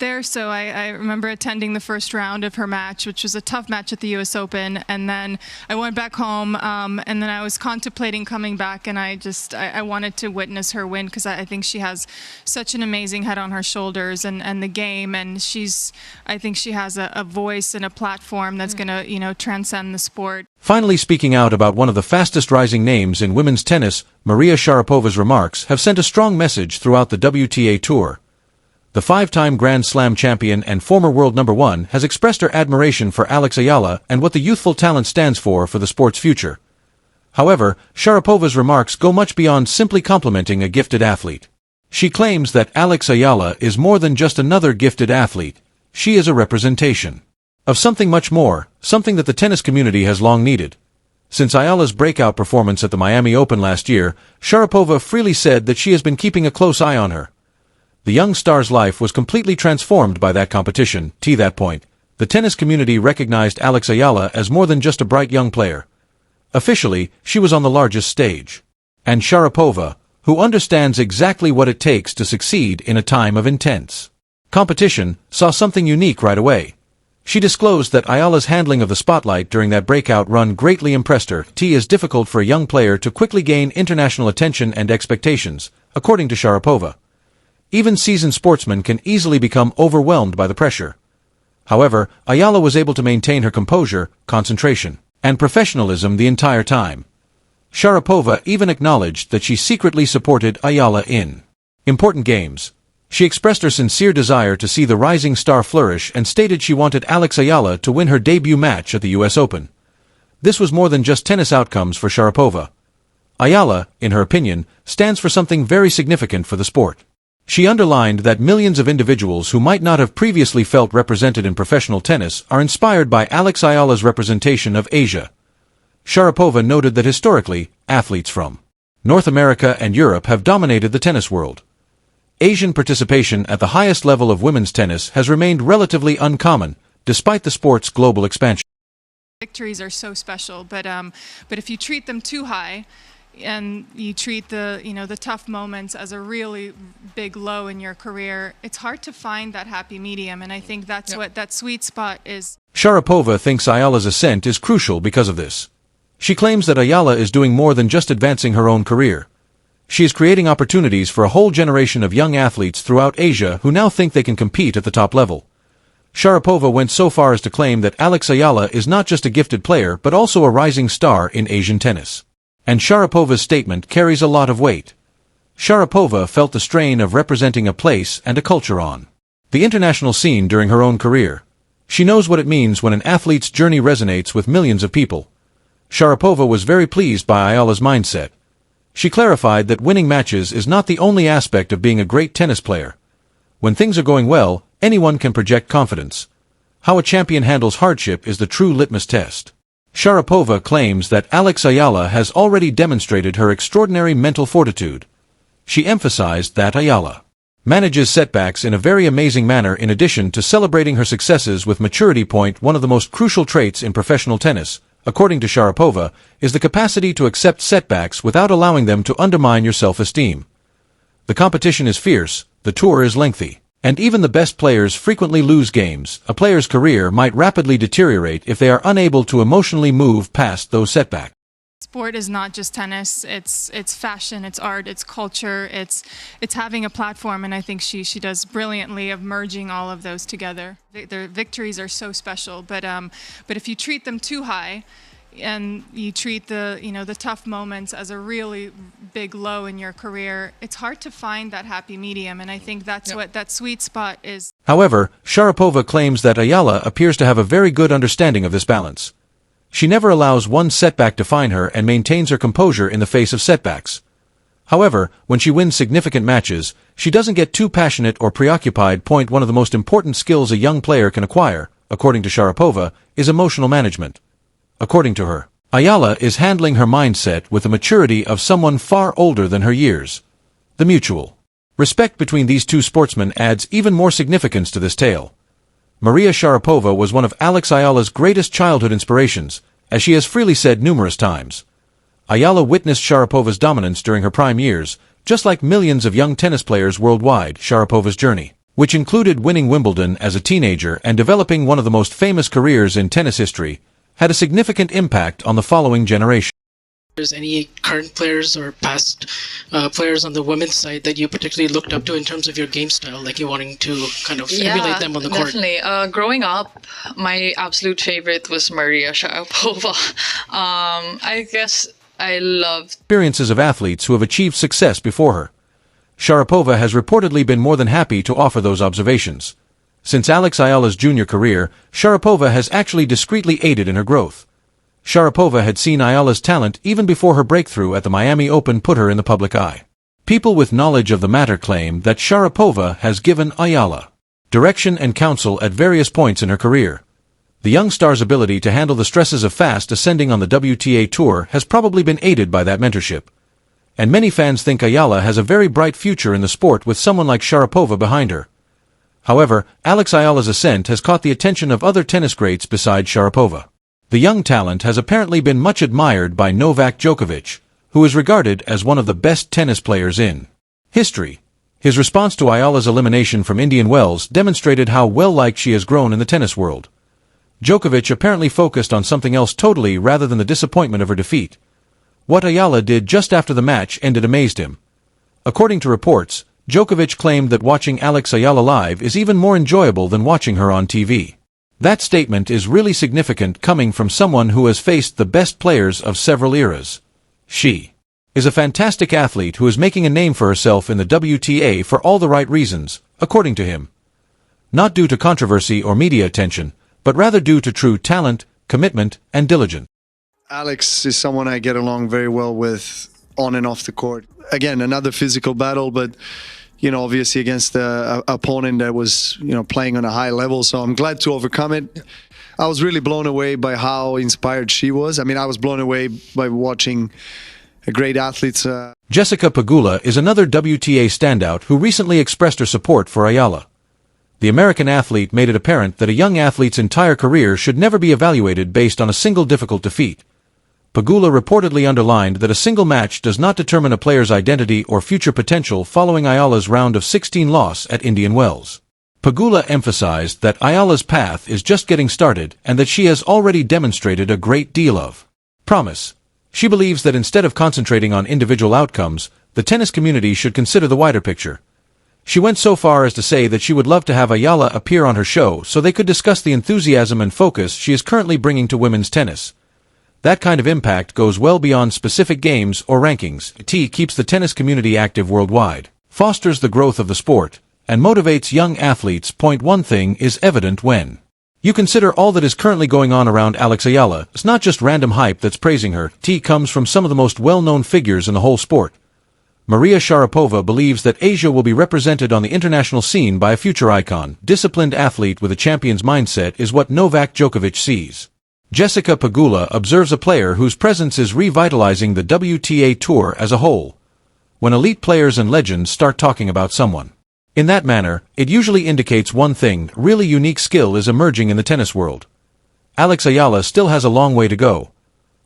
there, so I remember attending the first round of her match, which was a tough match at the U.S. Open, and then I went back home, and then I was contemplating coming back, and I wanted to witness her win because I think she has such an amazing head on her shoulders and the game, and I think she has a voice and a platform that's going to, transcend the sport. Finally, speaking out about one of the fastest rising names in women's tennis, Maria Sharapova's remarks have sent a strong message throughout the WTA Tour. The five-time Grand Slam champion and former world number one has expressed her admiration for Alex Eala and what the youthful talent stands for the sport's future. However, Sharapova's remarks go much beyond simply complimenting a gifted athlete. She claims that Alex Eala is more than just another gifted athlete. She is a representation of something much more, something that the tennis community has long needed. Since Ayala's breakout performance at the Miami Open last year, Sharapova freely said that she has been keeping a close eye on her. The young star's life was completely transformed by that competition. To that point, the tennis community recognized Alex Eala as more than just a bright young player. Officially, she was on the largest stage. And Sharapova, who understands exactly what it takes to succeed in a time of intense competition, saw something unique right away. She disclosed that Ayala's handling of the spotlight during that breakout run greatly impressed her. It is difficult for a young player to quickly gain international attention and expectations, according to Sharapova. Even seasoned sportsmen can easily become overwhelmed by the pressure. However, Eala was able to maintain her composure, concentration, and professionalism the entire time. Sharapova even acknowledged that she secretly supported Eala in important games. She expressed her sincere desire to see the rising star flourish and stated she wanted Alex Eala to win her debut match at the U.S. Open. This was more than just tennis outcomes for Sharapova. Eala, in her opinion, stands for something very significant for the sport. She underlined that millions of individuals who might not have previously felt represented in professional tennis are inspired by Alex Eala's representation of Asia. Sharapova noted that historically, athletes from North America and Europe have dominated the tennis world. Asian participation at the highest level of women's tennis has remained relatively uncommon, despite the sport's global expansion. Victories are so special, but if you treat them too high, and you treat the tough moments as a really big low in your career, it's hard to find that happy medium, and I think that's what that sweet spot is. Sharapova thinks Ayala's ascent is crucial because of this. She claims that Eala is doing more than just advancing her own career. She is creating opportunities for a whole generation of young athletes throughout Asia who now think they can compete at the top level. Sharapova went so far as to claim that Alex Eala is not just a gifted player but also a rising star in Asian tennis. And Sharapova's statement carries a lot of weight. Sharapova felt the strain of representing a place and a culture on the international scene during her own career. She knows what it means when an athlete's journey resonates with millions of people. Sharapova was very pleased by Ayala's mindset. She clarified that winning matches is not the only aspect of being a great tennis player. When things are going well, anyone can project confidence. How a champion handles hardship is the true litmus test. Sharapova claims that Alex Eala has already demonstrated her extraordinary mental fortitude. She emphasized that Eala manages setbacks in a very amazing manner in addition to celebrating her successes with maturity. One of the most crucial traits in professional tennis, according to Sharapova, is the capacity to accept setbacks without allowing them to undermine your self-esteem. The competition is fierce, the tour is lengthy, and even the best players frequently lose games. A player's career might rapidly deteriorate if they are unable to emotionally move past those setbacks. Sport is not just tennis, it's fashion, it's art, it's culture, it's having a platform, and I think she does brilliantly of merging all of those together. Their victories are so special, but if you treat them too high, and you treat the tough moments as a really big low in your career, it's hard to find that happy medium, and I think that's what that sweet spot is. However, Sharapova claims that Eala appears to have a very good understanding of this balance. She never allows one setback to define her and maintains her composure in the face of setbacks. However, when she wins significant matches, she doesn't get too passionate or preoccupied. One of the most important skills a young player can acquire, according to Sharapova, is emotional management. According to her, Eala is handling her mindset with the maturity of someone far older than her years. The mutual respect between these two sportsmen adds even more significance to this tale. Maria Sharapova was one of Alex Eala's greatest childhood inspirations, as she has freely said numerous times. Eala witnessed Sharapova's dominance during her prime years, just like millions of young tennis players worldwide. Sharapova's journey which included winning Wimbledon as a teenager and developing one of the most famous careers in tennis history, had a significant impact on the following generation. There's any current players or past players on the women's side that you particularly looked up to in terms of your game style, like you wanting to kind of emulate them on the court? Definitely. Growing up, my absolute favorite was Maria Sharapova. I guess I loved Experiences of athletes who have achieved success before her. Sharapova has reportedly been more than happy to offer those observations. Since Alex Eala's junior career, Sharapova has actually discreetly aided in her growth. Sharapova had seen Eala's talent even before her breakthrough at the Miami Open put her in the public eye. People with knowledge of the matter claim that Sharapova has given Eala direction and counsel at various points in her career. The young star's ability to handle the stresses of fast ascending on the WTA Tour has probably been aided by that mentorship. And many fans think Eala has a very bright future in the sport with someone like Sharapova behind her. However, Alex Eala's ascent has caught the attention of other tennis greats besides Sharapova. The young talent has apparently been much admired by Novak Djokovic, who is regarded as one of the best tennis players in history. His response to Eala's elimination from Indian Wells demonstrated how well-liked she has grown in the tennis world. Djokovic apparently focused on something else totally rather than the disappointment of her defeat. What Eala did just after the match ended amazed him. According to reports, Djokovic claimed that watching Alex Eala live is even more enjoyable than watching her on TV. That statement is really significant coming from someone who has faced the best players of several eras. She is a fantastic athlete who is making a name for herself in the WTA for all the right reasons, according to him. Not due to controversy or media attention, but rather due to true talent, commitment, and diligence. Alex is someone I get along very well with on and off the court. Again, another physical battle, but obviously against an opponent that was, playing on a high level. So I'm glad to overcome it. I was really blown away by how inspired she was. I mean, I was blown away by watching great athletes. Jessica Pegula is another WTA standout who recently expressed her support for Eala. The American athlete made it apparent that a young athlete's entire career should never be evaluated based on a single difficult defeat. Pegula reportedly underlined that a single match does not determine a player's identity or future potential following Eala's round of 16 loss at Indian Wells. Pegula emphasized that Eala's path is just getting started and that she has already demonstrated a great deal of promise. She believes that instead of concentrating on individual outcomes, the tennis community should consider the wider picture. She went so far as to say that she would love to have Eala appear on her show so they could discuss the enthusiasm and focus she is currently bringing to women's tennis. That kind of impact goes well beyond specific games or rankings. It keeps the tennis community active worldwide, fosters the growth of the sport, and motivates young athletes. One thing is evident when you consider all that is currently going on around Alex Eala. It's not just random hype that's praising her. It comes from some of the most well-known figures in the whole sport. Maria Sharapova believes that Asia will be represented on the international scene by a future icon. Disciplined athlete with a champion's mindset is what Novak Djokovic sees. Jessica Pegula observes a player whose presence is revitalizing the WTA Tour as a whole. When elite players and legends start talking about someone in that manner, it usually indicates one thing: really unique skill is emerging in the tennis world. Alex Eala still has a long way to go.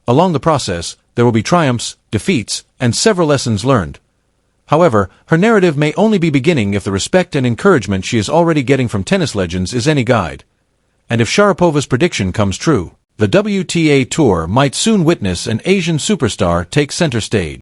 Along the process, there will be triumphs, defeats, and several lessons learned. However, her narrative may only be beginning if the respect and encouragement she is already getting from tennis legends is any guide. And if Sharapova's prediction comes true, the WTA Tour might soon witness an Asian superstar take center stage.